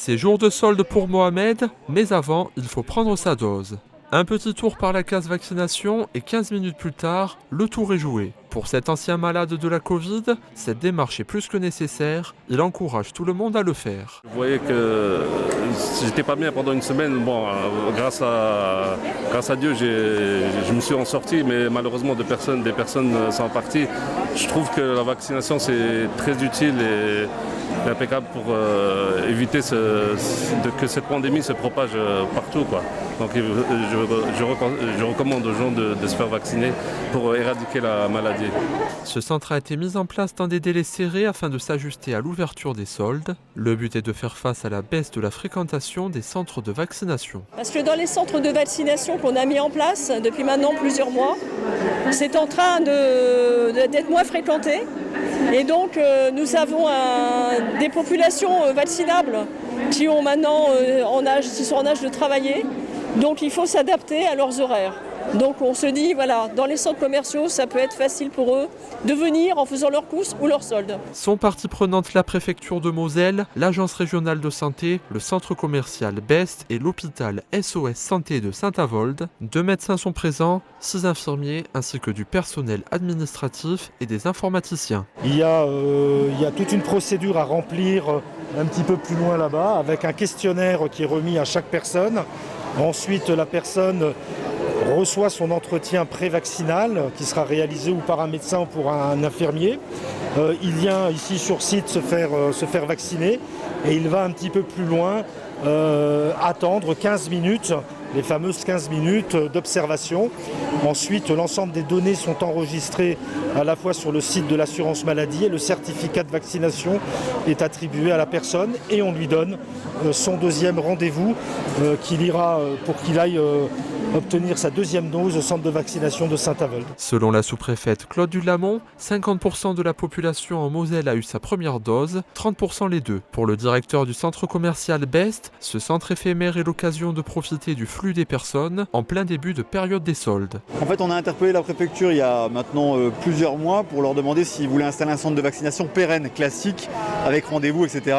C'est jour de solde pour Mohamed, mais avant, il faut prendre sa dose. Un petit tour par la case vaccination et 15 minutes plus tard, le tour est joué. Pour cet ancien malade de la Covid, cette démarche est plus que nécessaire. Il encourage tout le monde à le faire. Je voyais que j'étais pas bien pendant une semaine. Bon, grâce à Dieu, je me suis en sorti, mais malheureusement des personnes sont parties. Je trouve que la vaccination c'est très utile et impeccable pour éviter que cette pandémie se propage partout, quoi. Donc je recommande aux gens de se faire vacciner pour éradiquer la maladie. Ce centre a été mis en place dans des délais serrés afin de s'ajuster à l'ouverture des soldes. Le but est de faire face à la baisse de la fréquentation des centres de vaccination. Parce que dans les centres de vaccination qu'on a mis en place depuis maintenant plusieurs mois, c'est en train d'être moins fréquenté. Et donc nous avons des populations vaccinables qui sont en âge de travailler. Donc il faut s'adapter à leurs horaires. Donc on se dit, voilà, dans les centres commerciaux, ça peut être facile pour eux de venir en faisant leurs courses ou leurs soldes. Sont partie prenante la préfecture de Moselle, l'agence régionale de santé, le centre commercial Best et l'hôpital SOS Santé de Saint-Avold. 2 médecins sont présents, 6 infirmiers ainsi que du personnel administratif et des informaticiens. Il y a toute une procédure à remplir un petit peu plus loin là-bas avec un questionnaire qui est remis à chaque personne. Ensuite, la personne reçoit son entretien pré-vaccinal qui sera réalisé ou par un médecin ou pour un infirmier. Il vient ici sur site se faire vacciner et il va un petit peu plus loin attendre 15 minutes, les fameuses 15 minutes d'observation. Ensuite, l'ensemble des données sont enregistrées à la fois sur le site de l'assurance maladie et le certificat de vaccination est attribué à la personne et on lui donne son deuxième rendez-vous qu'il ira pour qu'il aille obtenir sa deuxième dose au centre de vaccination de Saint-Avold. Selon la sous-préfète Claude Dulamont, 50% de la population en Moselle a eu sa première dose, 30% les deux. Pour le directeur du centre commercial Best, ce centre éphémère est l'occasion de profiter du flux des personnes en plein début de période des soldes. En fait, on a interpellé la préfecture il y a maintenant plusieurs mois pour leur demander s'ils voulaient installer un centre de vaccination pérenne, classique, avec rendez-vous, etc.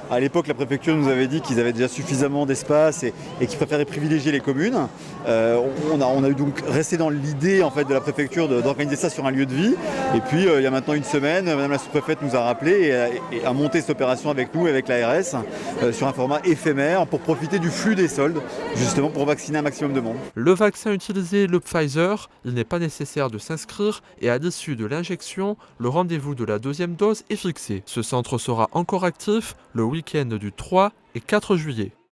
À l'époque, la préfecture nous avait dit qu'ils avaient déjà suffisamment d'espace et qu'ils préféraient privilégier les communes. On a eu donc resté dans l'idée en fait, de la préfecture d'organiser ça sur un lieu de vie. Et puis, il y a maintenant une semaine, Madame la sous-préfète nous a rappelé et a monté cette opération avec nous, avec l'ARS, sur un format éphémère pour profiter du flux des soldes, justement pour vacciner un maximum de monde. Le vaccin utilisé est le Pfizer. Il n'est pas nécessaire de s'inscrire et à l'issue de l'injection, le rendez-vous de la deuxième dose est fixé. Ce centre sera encore actif le week-end du 3 et 4 juillet.